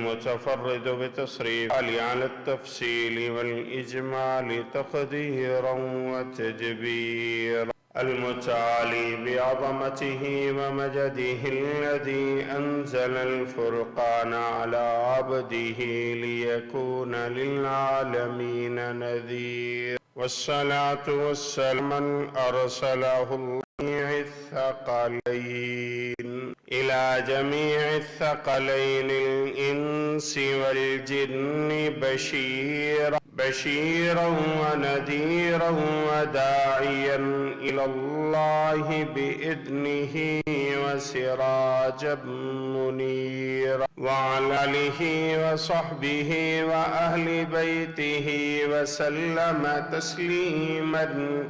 المتفرد بتصريف على التفصيل والإجمال تقديرا وتدبيرا المتعالي بعظمته ومجده الذي أنزل الفرقان على عبده ليكون للعالمين نذير والصلاة والسلام من أرسله الله الثقلين إلى جميع الثقلين الإنس والجن بشيرا ونذيرا وداعيا إلى الله بإذنه وسراجا منيرا وعلى آله وصحبه وأهل بيته وسلم تسليما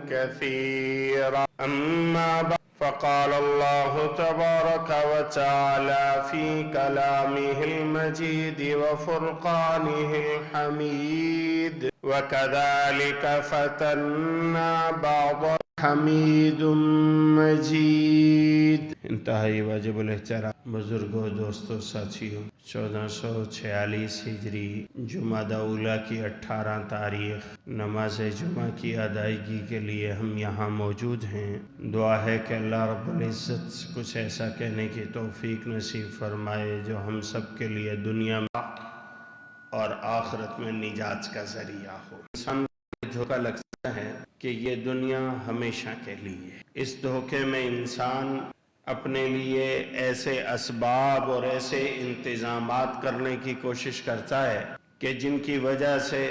كثيرا أما بعد فقال الله تبارك وتعالى في كلامه المجيد وفرقانه الحميد وكذلك فتنا بعض حمید مجید. انتہائی واجب الاحترام بزرگوں، دوستوں، ساتھیوں، 1446 ہجری جمادی اولیٰ کی 18 تاریخ نماز جمعہ کی ادائیگی کے لیے ہم یہاں موجود ہیں. دعا ہے کہ اللہ رب العزت کچھ ایسا کہنے کی توفیق نصیب فرمائے جو ہم سب کے لیے دنیا میں اور آخرت میں نجات کا ذریعہ ہو. انسان کو دھوکہ لگتا ہے کہ یہ دنیا ہمیشہ کے لیے. اس دھوکے میں انسان اپنے لیے ایسے اسباب اور ایسے انتظامات کرنے کی کوشش کرتا ہے کہ جن کی وجہ سے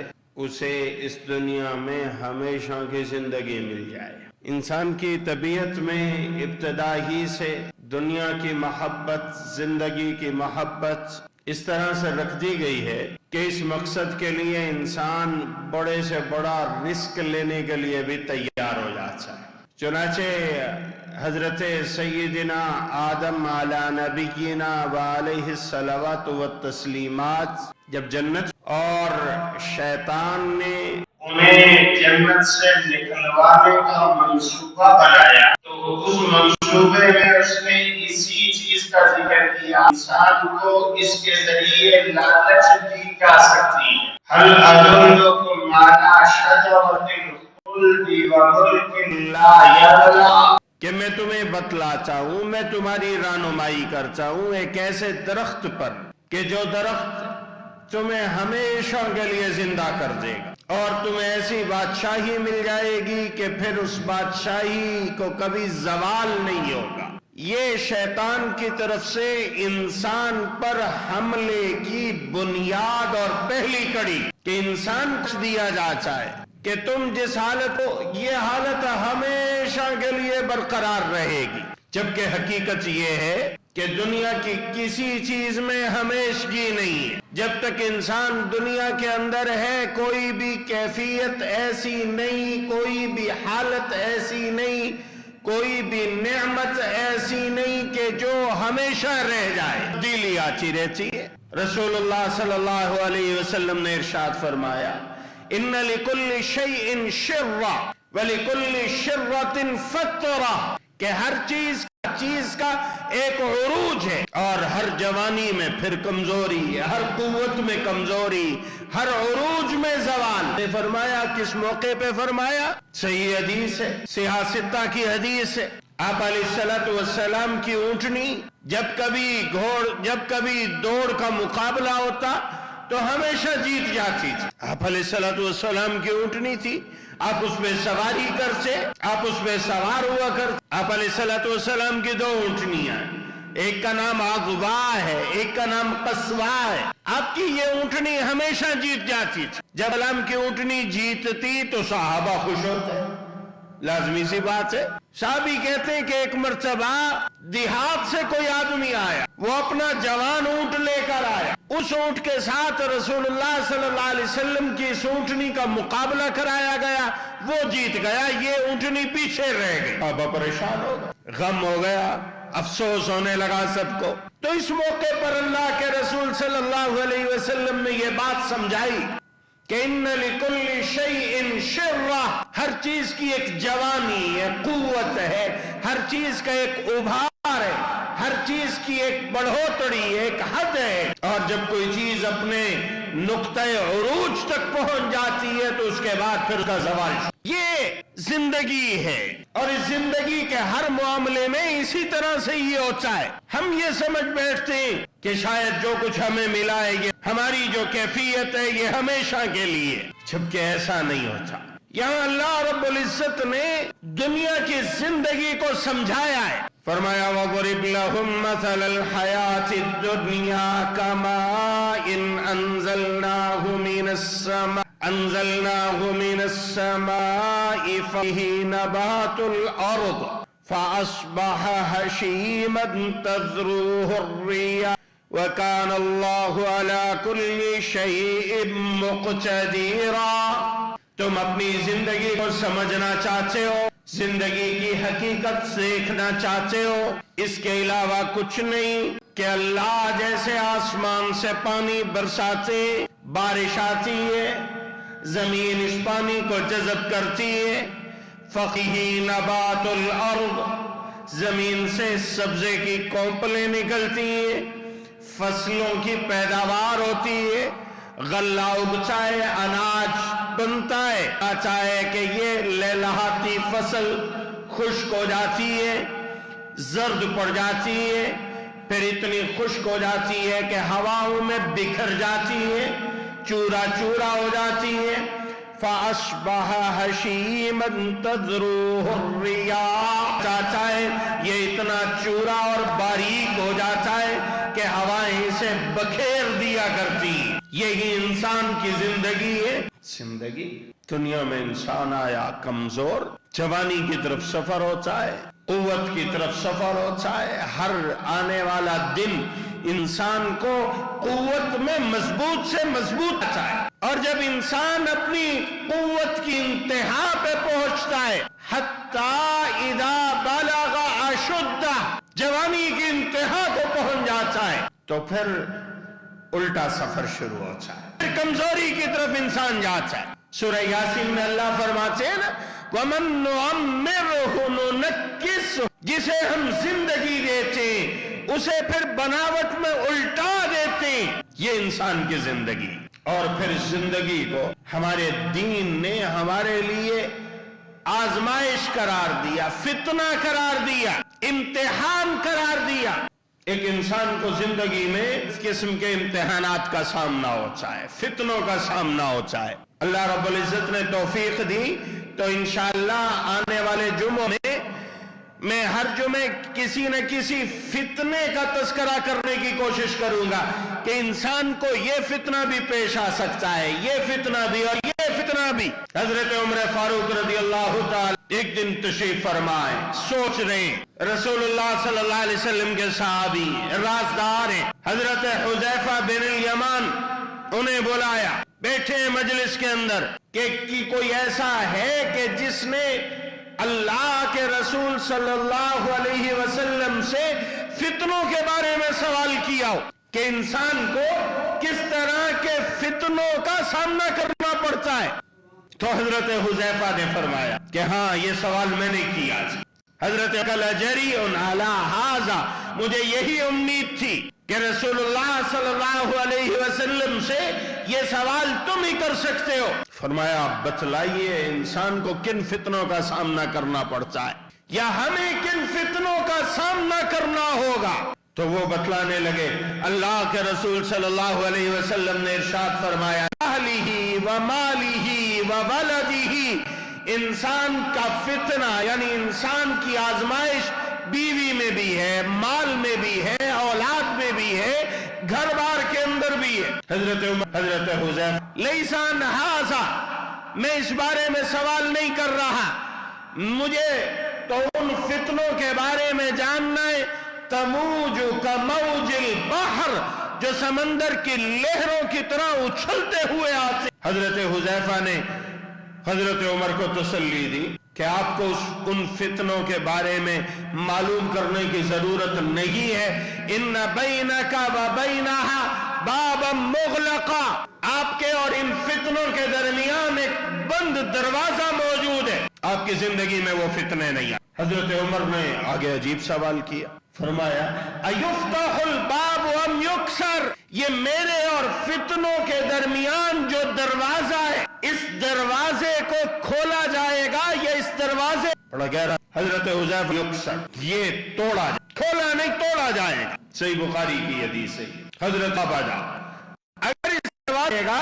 اسے اس دنیا میں ہمیشہ کی زندگی مل جائے. انسان کی طبیعت میں ابتدا ہی سے دنیا کی محبت، زندگی کی محبت اس طرح سے رکھ دی گئی ہے کہ اس مقصد کے لیے انسان بڑے سے بڑا رسک لینے کے لیے بھی تیار ہو جاتا ہے. چنانچہ حضرت سیدنا آدم علی نبینا وعلیہ الصلوات والتسلیمات جب جنت اور شیطان نے انہیں جنت سے نکلوانے کا منصوبہ بنایا تو اس منصوبے میں اس نے اسی چیز کا ذکر کیا انسان کو اس کے ذریعے لالچ دی جا سکتی ہے. حل ادلکم علی شجرۃ الخلد وملک لا یبلی، کہ میں تمہیں بتلاتا ہوں، میں تمہاری رہنمائی کرتا ہوں ایک ایسے درخت پر کہ جو درخت تمہیں ہمیشہ کے لیے زندہ کر دے گا اور تمہیں ایسی بادشاہی مل جائے گی کہ پھر اس بادشاہی کو کبھی زوال نہیں ہوگا. یہ شیطان کی طرف سے انسان پر حملے کی بنیاد اور پہلی کڑی کہ انسان کو دیا جاتا ہے کہ تم جس حالت ہو یہ حالت ہمیشہ کے لیے برقرار رہے گی، جبکہ حقیقت یہ ہے کہ دنیا کی کسی چیز میں ہمیشگی نہیں ہے. جب تک انسان دنیا کے اندر ہے کوئی بھی کیفیت ایسی نہیں، کوئی بھی حالت ایسی نہیں، کوئی بھی نعمت ایسی نہیں کہ جو ہمیشہ رہ جائے، تبدیلی آتی رہتی ہے. رسول اللہ صلی اللہ علیہ وسلم نے ارشاد فرمایا ان لکل شیء شرہ ولکل شرۃ فترہ، کہ ہر چیز کا ایک عروج ہے اور ہر جوانی میں پھر کمزوری، ہر قوت میں کمزوری، ہر عروج میں زوال. نے فرمایا کس موقع پہ فرمایا؟ صحیح حدیث ہے، صحیح ستہ کی حدیث ہے. آپ علیہ السلام کی اونٹنی جب کبھی دوڑ کا مقابلہ ہوتا تو ہمیشہ جیت جاتی تھی. آپ علیہ السلام کی اونٹنی تھی، آپ اس میں سواری کرتے، آپ اس میں سوار ہوا کرتے. آپ علیہ السلام کی 2 اونٹنیاں، ایک کا نام عقبہ ہے، ایک کا نام قصوہ ہے. آپ کی یہ اونٹنی ہمیشہ جیت جاتی تھی. جب علام کی اونٹنی جیتتی تو صحابہ خوش ہوتے، لازمی سی بات ہے. صحابی کہتے ہیں کہ ایک مرتبہ دیہات سے کوئی آدمی آیا، وہ اپنا جوان اونٹ لے کر آیا. اس اونٹ کے ساتھ رسول اللہ صلی اللہ علیہ وسلم کی اس اونٹنی کا مقابلہ کرایا گیا، وہ جیت گیا، یہ اونٹنی پیچھے رہ گئی. صحابہ پریشان ہو گئے، غم ہو گیا، افسوس ہونے لگا سب کو. تو اس موقع پر اللہ کے رسول صلی اللہ علیہ وسلم نے یہ بات سمجھائی کہ ان لکل شیء شرہ، ہر چیز کی ایک جوانی ہے، قوت ہے، ہر چیز کا ایک ابھار ہے، ہر چیز کی ایک بڑھوتری، ایک حد ہے، اور جب کوئی چیز اپنے نقطۂ عروج تک پہنچ جاتی ہے تو اس کے بعد پھر کا زوال۔ یہ زندگی ہے، اور اس زندگی کے ہر معاملے میں اسی طرح سے یہ ہوتا ہے۔ ہم یہ سمجھ بیٹھتے ہیں کہ شاید جو کچھ ہمیں ملا ہے، یہ ہماری جو کیفیت ہے، یہ ہمیشہ کے لیے، جبکہ ایسا نہیں ہوتا۔ یہاں اللہ رب العزت نے دنیا کی زندگی کو سمجھایا ہے، فرمایا وَضْرِبْ لَهُمْ مَثَلَ الْحَيَاةِ الدُّنْيَا كَمَاءٍ أَنزَلْنَاهُ مِنَ السَّمَاءِ فَفِيهِ نَبَاتُ الْأَرْضِ فَأَصْبَحَ هَشِيمًا تَذْرُوهُ الرِّيَاحُ وَكَانَ اللَّهُ عَلَى كُلِّ شَيْءٍ مُقْتَدِيرًا۔ تم اپنی زندگی کو سمجھنا چاہتے ہو، زندگی کی حقیقت دیکھنا چاہتے ہو، اس کے علاوہ کچھ نہیں کہ اللہ جیسے آسمان سے پانی برساتے، بارش آتی ہے، زمین اس پانی کو جذب کرتی ہے، فَفِيهِ نَبَاتُ الْأَرْضِ، زمین سے سبزے کی کونپلیں نکلتی ہیں، فصلوں کی پیداوار ہوتی ہے، غلہ اگتا ہے، اناج بنتا ہے، چاہے کہ یہ لہلہاتی فصل خشک ہو جاتی ہے، زرد پڑ جاتی ہے، پھر اتنی خشک ہو جاتی ہے کہ ہواؤں میں بکھر جاتی ہے، چورا چورا ہو جاتی ہے، فَأَصْبَحَ هَشِيمًا تَذْرُوهُ الرِّيَاحُ، چاہتا ہے یہ اتنا چورا اور باریک ہو جاتا ہے کہ ہوائیں اسے بکھیر دیا کرتی۔ یہی انسان کی زندگی ہے۔ زندگی دنیا میں انسان آیا کمزور، جوانی کی طرف سفر ہوتا ہے، قوت کی طرف سفر ہوتا ہے، ہر آنے والا دن انسان کو قوت میں مضبوط سے مضبوط آتا ہے، اور جب انسان اپنی قوت کی انتہا پہ پہنچتا ہے، حتی اذا بلغ اشدہ، جوانی کی انتہا کو پہنچ جاتا ہے، تو پھر الٹا سفر شروع ہوتا ہے، پھر کمزوری کی طرف انسان جاتا ہے۔ سورہ یاسین میں اللہ فرماتے ہیں نا وَمَن نُعَمِّرْهُ نُنَكِّسْهُ، جسے ہم زندگی دیتے اسے پھر بناوٹ میں الٹا دیتے، یہ انسان کی زندگی۔ اور پھر زندگی کو ہمارے دین نے ہمارے لیے آزمائش قرار دیا، فتنہ قرار دیا، امتحان قرار دیا۔ ایک انسان کو زندگی میں اس قسم کے امتحانات کا سامنا ہوتا ہے، فتنوں کا سامنا ہوتا ہے۔ اللہ رب العزت نے توفیق دی تو انشاءاللہ آنے والے جمعوں میں ہر جمعے کسی نہ کسی فتنے کا تذکرہ کرنے کی کوشش کروں گا کہ انسان کو یہ فتنہ بھی پیش آ سکتا ہے، یہ فتنہ بھی اور یہ فتنہ بھی۔ حضرت عمر فاروق رضی اللہ تعالی ایک دن تشریف فرمائے، سوچ رہے ہیں، رسول اللہ صلی اللہ علیہ وسلم کے صحابی رازدار ہیں، حضرت حذیفہ بن الیمان انہیں بلایا، بیٹھے ہیں مجلس کے اندر کہ کوئی ایسا ہے کہ جس نے اللہ کے رسول صلی اللہ علیہ وسلم سے فتنوں کے بارے میں سوال کیا ہو کہ انسان کو کس طرح کے فتنوں کا سامنا کرنا پڑتا ہے؟ تو حضرت حذیفہ نے فرمایا کہ ہاں یہ سوال میں نے کیا۔ حضرت الجری علی ھذا، مجھے یہی امید تھی کہ رسول اللہ صلی اللہ علیہ وسلم سے یہ سوال تم ہی کر سکتے ہو۔ فرمایا بتلائیے انسان کو کن فتنوں کا سامنا کرنا پڑتا ہے، یا ہمیں کن فتنوں کا سامنا کرنا ہوگا؟ تو وہ بتلانے لگے۔ اللہ کے رسول صلی اللہ علیہ وسلم نے ارشاد فرمایا اہلہ ومالہ وولدہ، انسان کا فتنہ یعنی انسان کی آزمائش بیوی میں بھی ہے، مال میں بھی ہے، اولاد میں بھی ہے، گھر بار کے اندر بھی ہے۔ حضرت حذیفہ لیسان ھذا، میں اس بارے میں سوال نہیں کر رہا، مجھے تو ان فتنوں کے بارے میں جاننا ہے تموج کموج البحر، جو سمندر کی لہروں کی طرح اچھلتے ہوئے آتے۔ حضرت حذیفہ نے حضرت عمر کو تسلی دی کہ آپ کو ان فتنوں کے بارے میں معلوم کرنے کی ضرورت نہیں ہے، ان بینک و بینہا بابا مغلقا، آپ کے اور ان فتنوں کے درمیان ایک بند دروازہ موجود ہے، آپ کی زندگی میں وہ فتنے نہیں آئے۔ حضرت عمر نے آگے عجیب سوال کیا، فرمایا ایفتح الباب ام یکسر، یہ میرے اور فتنوں کے درمیان جو دروازہ ہے اس دروازے کو کھولا جائے گا یا اس دروازے بڑا گہرا حضرت حذیفہ یکسر، یہ توڑا کھولا نہیں توڑا جائے گا، صحیح بخاری کی حدیث ہے۔ حضرت آبادا اگر اس دروازے گا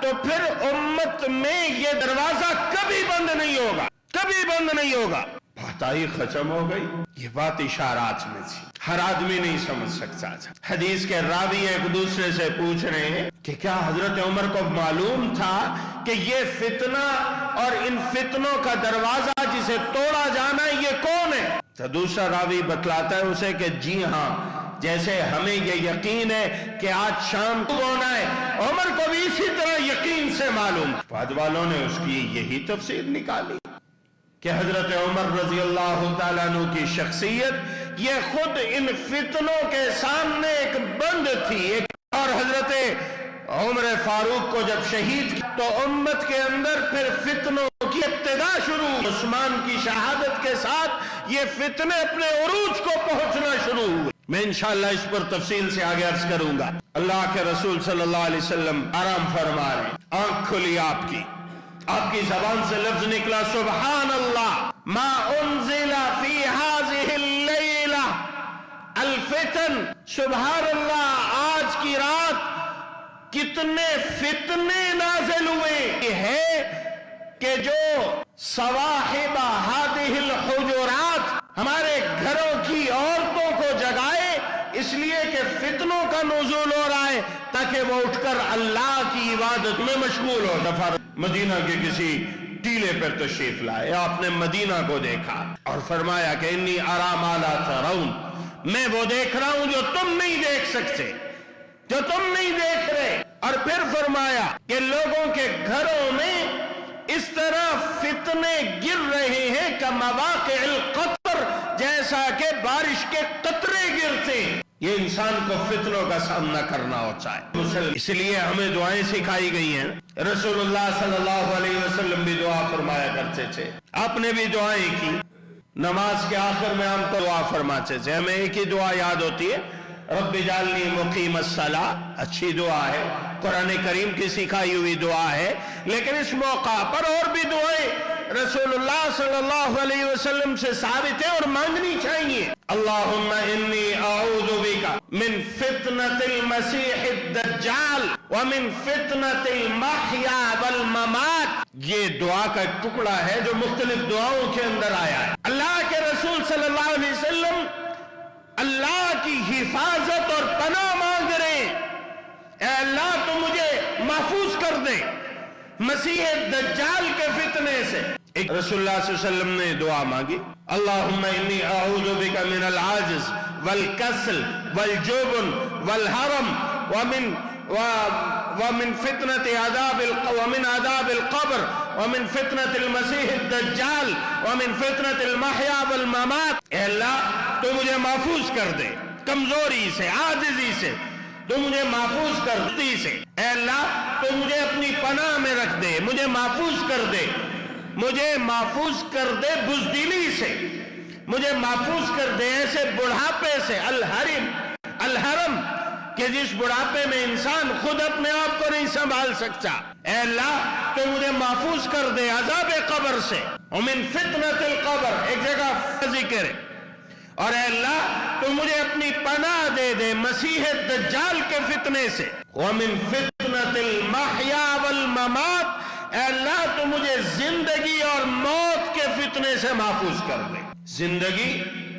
تو پھر امت میں یہ دروازہ کبھی بند نہیں ہوگا، کبھی بند نہیں ہوگا۔ بات آئی ختم ہو گئی، یہ بات اشارات میں تھی، ہر آدمی نہیں سمجھ سکتا تھا۔ حدیث کے راوی ایک دوسرے سے پوچھ رہے ہیں کہ کیا حضرت عمر کو معلوم تھا کہ یہ فتنہ اور ان فتنوں کا دروازہ جسے توڑا جانا ہے یہ کون ہے؟ تو دوسرا راوی بتلاتا ہے اسے کہ جی ہاں، جیسے ہمیں یہ یقین ہے کہ آج شام کو ہونا ہے، عمر کو بھی اسی طرح یقین سے معلوم۔ بعد والوں نے اس کی یہی تفسیر نکالی کہ حضرت عمر رضی اللہ تعالیٰ عنہ کی شخصیت یہ خود ان فتنوں کے سامنے ایک بند تھی، اور حضرت عمر فاروق کو جب شہید کیا تو امت کے اندر پھر فتنوں کی ابتدا شروع، عثمان کی شہادت کے ساتھ یہ فتنے اپنے عروج کو پہنچنا شروع ہوئے۔ میں انشاءاللہ اس پر تفصیل سے آگے عرض کروں گا۔ اللہ کے رسول صلی اللہ علیہ وسلم آرام فرما رہے ہیں، آنکھ کھلی آپ کی زبان سے لفظ نکلا سبحان اللہ ما انزل فی هذه اللیلہ الفتن، سبحان اللہ آج کی رات کتنے فتنے نازل ہوئے۔ یہ ہے کہ جو صواحب هذه الحجرات ہمارے گھروں کی عورتوں کو جگائے، اس لیے کہ فتنوں کا نزول ہو رہا ہے تاکہ وہ اٹھ کر اللہ کی عبادت میں مشغول ہو۔ دفعہ مدینہ کے کسی ٹیلے پر تشریف لائے، آپ نے مدینہ کو دیکھا اور فرمایا کہ انی ارا ما لا ترون، میں وہ دیکھ رہا ہوں جو تم نہیں دیکھ سکتے، جو تم نہیں دیکھ رہے۔ اور پھر فرمایا کہ لوگوں کے گھروں میں اس طرح فتنے گر رہے ہیں کہ مواقع القطر، جیسا کہ بارش کے قطرے گرتے، یہ انسان کو فتنوں کا سامنا کرنا ہوتا ہے۔ اس لیے ہمیں دعائیں سکھائی گئی ہیں، رسول اللہ صلی اللہ علیہ وسلم بھی دعا فرمایا کرتے تھے، آپ نے بھی دعائیں کی، نماز کے آخر میں ہم تو دعا فرماتے تھے، ہمیں ایک ہی دعا یاد ہوتی ہے رب اجعلنی مقیم الصلاۃ، اچھی دعا ہے، قرآن کریم کی سکھائی ہوئی دعا ہے، لیکن اس موقع پر اور بھی دعائیں رسول اللہ صلی اللہ علیہ وسلم سے ثابت ہے اور مانگنی چاہیے۔ اللہم انی اعوذ بک من فتنة المسیح الدجال ومن فتنة المحیا والممات، یہ دعا کا ایک ٹکڑا ہے جو مختلف دعاؤں کے اندر آیا ہے۔ اللہ کے رسول صلی اللہ علیہ وسلم اللہ کی حفاظت اور پناہ مانگ رہے ہیں، اے اللہ تو مجھے محفوظ کر دے مسیح دجال کے فتنے سے۔ ایک رسول اللہ صلی اللہ علیہ وسلم نے دعا مانگی، اللہم انی اعوذ بک من العاجز والکسل والجبن والحرم ومن فتنة عذاب القبر ومن فتنة المسیح الدجال ومن فتنة المحیا والممات۔ اے اللہ تو مجھے محفوظ کر دے کمزوری سے، عاجزی سے، تو مجھے محفوظ کر دے سے، اے اللہ تو مجھے اپنی پناہ میں رکھ دے، مجھے محفوظ کر دے، مجھے محفوظ کر دے بزدلی سے، مجھے محفوظ کر دے ایسے بڑھاپے سے، الحرم کہ جس بڑھاپے میں انسان خود اپنے آپ کو نہیں سنبھال سکتا، اے اللہ تو مجھے محفوظ کر دے عذاب قبر سے، ومن فتنة القبر، ایک جگہ ذکر ہے، اور اے اللہ تو مجھے اپنی پناہ دے دے مسیح دجال کے فتنے سے، ومن فتنة المحیا والممات، اے اللہ تو مجھے زندگی اور موت کے فتنے سے محفوظ کر دے۔ زندگی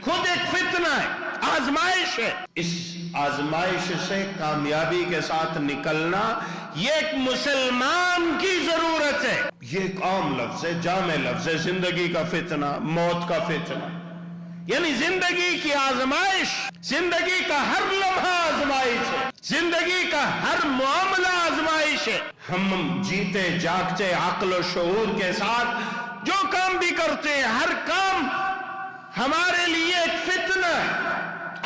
خود ایک فتنہ ہے، آزمائش ہے، اس آزمائش سے کامیابی کے ساتھ نکلنا یہ ایک مسلمان کی ضرورت ہے۔ یہ ایک عام لفظ ہے، جامع لفظ ہے، زندگی کا فتنہ، موت کا فتنہ، یعنی زندگی کی آزمائش، زندگی کا ہر لمحہ آزمائش ہے، زندگی کا ہر معاملہ آزمائش ہے۔ ہم جیتے جاگتے عقل و شعور کے ساتھ جو کام بھی کرتے ہیں، ہر کام ہمارے لیے ایک فتنہ ہے،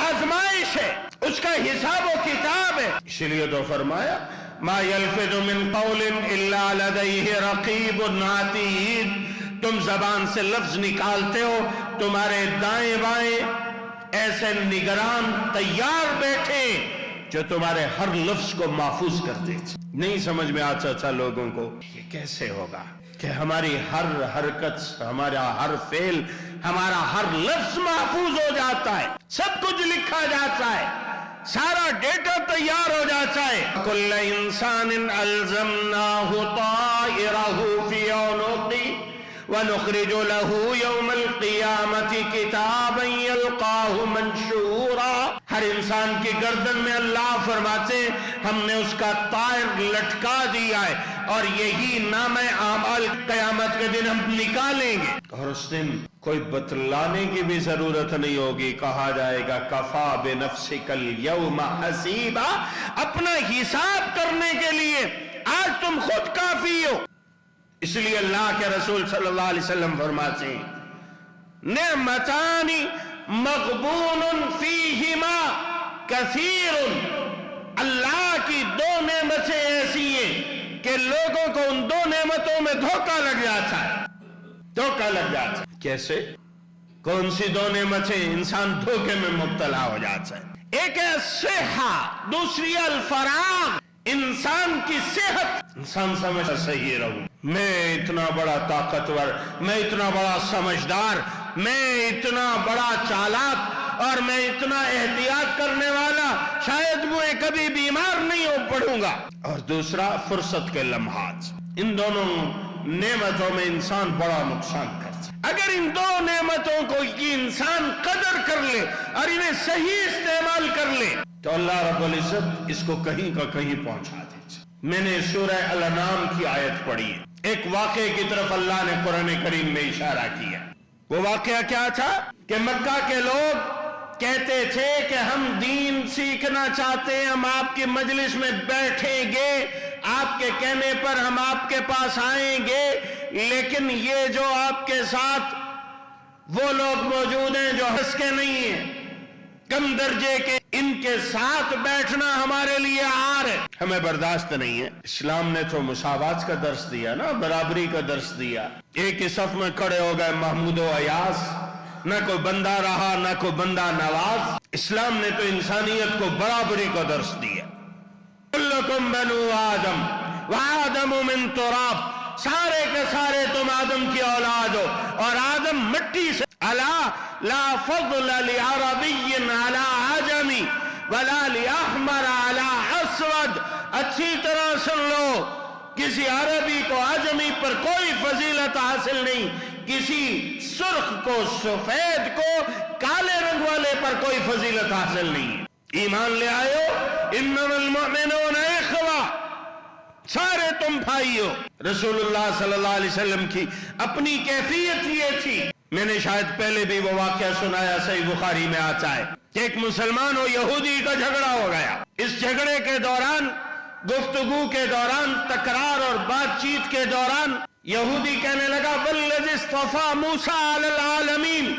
آزمائش ہے، اس کا حساب و کتاب ہے۔ اس لیے تو فرمایا ما یلفظ من قول الا لدیہ رقیب عتید، تم زبان سے لفظ نکالتے ہو، تمہارے دائیں بائیں ایسے نگران تیار بیٹھے جو تمہارے ہر لفظ کو محفوظ کر دے. نہیں سمجھ میں آتا لوگوں کو یہ کیسے ہوگا کہ ہماری ہر حرکت، ہمارا ہر فعل، ہمارا ہر لفظ محفوظ ہو جاتا ہے، سب کچھ لکھا جاتا ہے، سارا ڈیٹا تیار ہو جاتا ہے. کل انسان الزمناہ طائرہ فی عنقہ وَنُخْرِجُ لَهُ يَوْمَ الْقِيَامَةِ كِتَابًا يَلْقَاهُ مَنْشُورًا. ہر انسان کی گردن میں اللہ فرماتے ہم نے اس کا طائر لٹکا دیا ہے اور یہی نام اعمال قیامت کے دن ہم نکالیں گے، اور اس دن کوئی بتلانے کی بھی ضرورت نہیں ہوگی. کہا جائے گا کفا بنفسک اليوم حسیبا، اپنا حساب کرنے کے لیے آج تم خود کافی ہو. اس لیے اللہ کے رسول صلی اللہ علیہ وسلم فرماتے ہیں نعمتان مغبون فیہما کثیر. اللہ کی دو نعمتیں ایسی ہیں کہ لوگوں کو ان دو نعمتوں میں دھوکہ لگ جاتا ہے. دھوکہ لگ جاتا ہے. کیسے؟ کون سی دو نعمتیں؟ انسان دھوکے میں مبتلا ہو جاتا ہے. ایک ہے صحہ، دوسری الفراغ. انسان کی صحت، انسان سمجھتا صحیح رہوں، میں اتنا بڑا طاقتور، میں اتنا بڑا سمجھدار، میں اتنا بڑا چالاک اور میں اتنا احتیاط کرنے والا، شاید میں کبھی بیمار نہیں ہو پڑوں گا. اور دوسرا فرصت کے لمحات. ان دونوں نعمتوں میں انسان بڑا نقصان کرتا ہے. اگر ان دو نعمتوں کو انسان قدر کر لے اور انہیں صحیح استعمال کر لے تو اللہ رب العزت اس کو کہیں کا کہیں پہنچا دے. میں نے سورہ الانعام کی آیت پڑھی ہے. ایک واقعے کی طرف اللہ نے قرآن کریم میں اشارہ کیا. وہ واقعہ کیا تھا کہ مکہ کے لوگ کہتے تھے کہ ہم دین سیکھنا چاہتے ہیں، ہم آپ کی مجلس میں بیٹھیں گے، آپ کے کہنے پر ہم آپ کے پاس آئیں گے، لیکن یہ جو آپ کے ساتھ وہ لوگ موجود ہیں جو ہنس کے نہیں ہیں، کم درجے کے، ان کے ساتھ بیٹھنا ہمارے لیے عار ہے، ہمیں برداشت نہیں ہے. اسلام نے تو مساوات کا درس دیا نا، برابری کا درس دیا. ایک ہی صف میں کھڑے ہو گئے محمود و ایاز، نہ کوئی بندہ رہا نہ کوئی بندہ نواز. اسلام نے تو انسانیت کو برابری کا درس دیا. کلکم بنو آدم وآدم من تراب، سارے کے سارے تم آدم کی اولاد ہو اور آدم مٹی سے. الا لا فضل لعربی علی عجمی ولا لاحمر علی اسود. اچھی طرح سن لو، کسی عربی کو عجمی پر کوئی فضیلت حاصل نہیں، کسی سرخ کو سفید کو کالے رنگ والے پر کوئی فضیلت حاصل نہیں. ایمان لے آئے ہو، انما المؤمنون اخوہ، سارے تم بھائی ہو. رسول اللہ صلی اللہ علیہ وسلم کی اپنی کیفیت یہ تھی. میں نے شاید پہلے بھی وہ واقعہ سنایا، صحیح بخاری میں آتا ہے کہ ایک مسلمان اور یہودی کا جھگڑا ہو گیا. اس جھگڑے کے دوران، گفتگو کے دوران، تکرار اور بات چیت کے دوران یہودی کہنے لگا والذی اصطفی موسیٰ علی العالمین،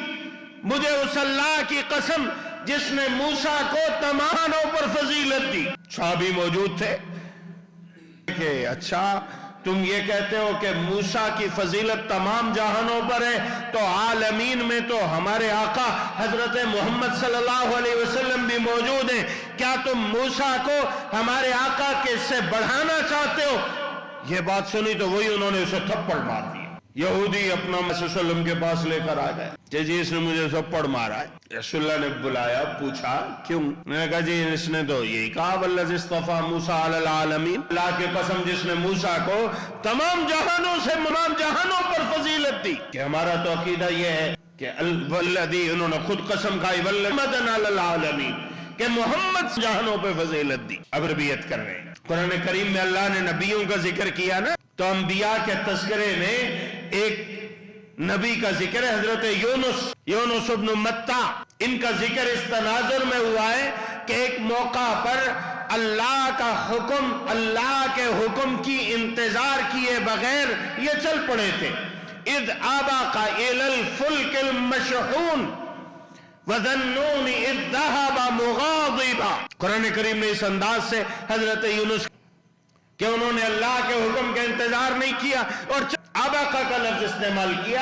مجھے اس اللہ کی قسم جس نے موسیٰ کو تماموں پر فضیلت دی. صحابی موجود تھے کہ اچھا تم یہ کہتے ہو کہ موسیٰ کی فضیلت تمام جہانوں پر ہے، تو عالمین میں تو ہمارے آقا حضرت محمد صلی اللہ علیہ وسلم بھی موجود ہیں، کیا تم موسیٰ کو ہمارے آقا کے سے بڑھانا چاہتے ہو؟ یہ بات سنی تو وہی انہوں نے اسے تھپڑ مار دیا. یہودی اپنا صلی اللہ علیہ وسلم کے پاس لے کر آ گئے کہ جی اس نے مجھے تھپڑ مارا ہے. رسول اللہ نے بلایا، پوچھا کیوں؟ میں نے کہا جی اس نے تو یہی کہا والذی اصطفی موسیٰ علی العالمین، اللہ کی قسم جس نے موسیٰ کو تمام جہانوں سے تمام جہانوں پر فضیلت دی. کہ ہمارا تو عقیدہ یہ ہے کہ والذی، انہوں نے خود قسم کھائی والذی علی العالمین، کہ محمد جہانوں پہ فضیلت دی. عربیت کر رہے ہیں. قرآن کریم میں اللہ نے نبیوں کا ذکر کیا نا، تو انبیاء کے تذکرے میں ایک نبی کا ذکر ہے، حضرت یونس ابن متہ. ان کا ذکر اس تناظر میں ہوا ہے کہ ایک موقع پر اللہ کا حکم، اللہ کے حکم کی انتظار کیے بغیر یہ چل پڑے تھے. اذ ابق الى الفلك المشحون وَذَنُّونِ اِذْ ذَهَبَ مُغَاضِبًا. قرآن کریم نے اس انداز سے حضرت یونس کہ انہوں نے اللہ کے حکم کا انتظار نہیں کیا اور ابقا کا لفظ استعمال کیا.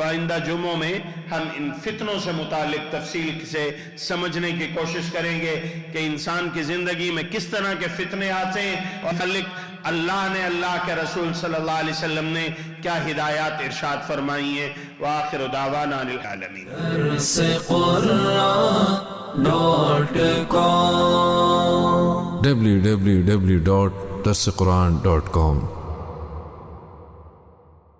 تو آئندہ جمعوں میں ہم ان فتنوں سے متعلق تفصیل سے سمجھنے کی کوشش کریں گے کہ انسان کی زندگی میں کس طرح کے فتنے آتے ہیں اور اللہ نے، اللہ کے رسول صلی اللہ علیہ وسلم نے کیا ہدایات ارشاد فرمائی ہیں۔ وآخر دعوانا للعالمین۔ www.darsequran.com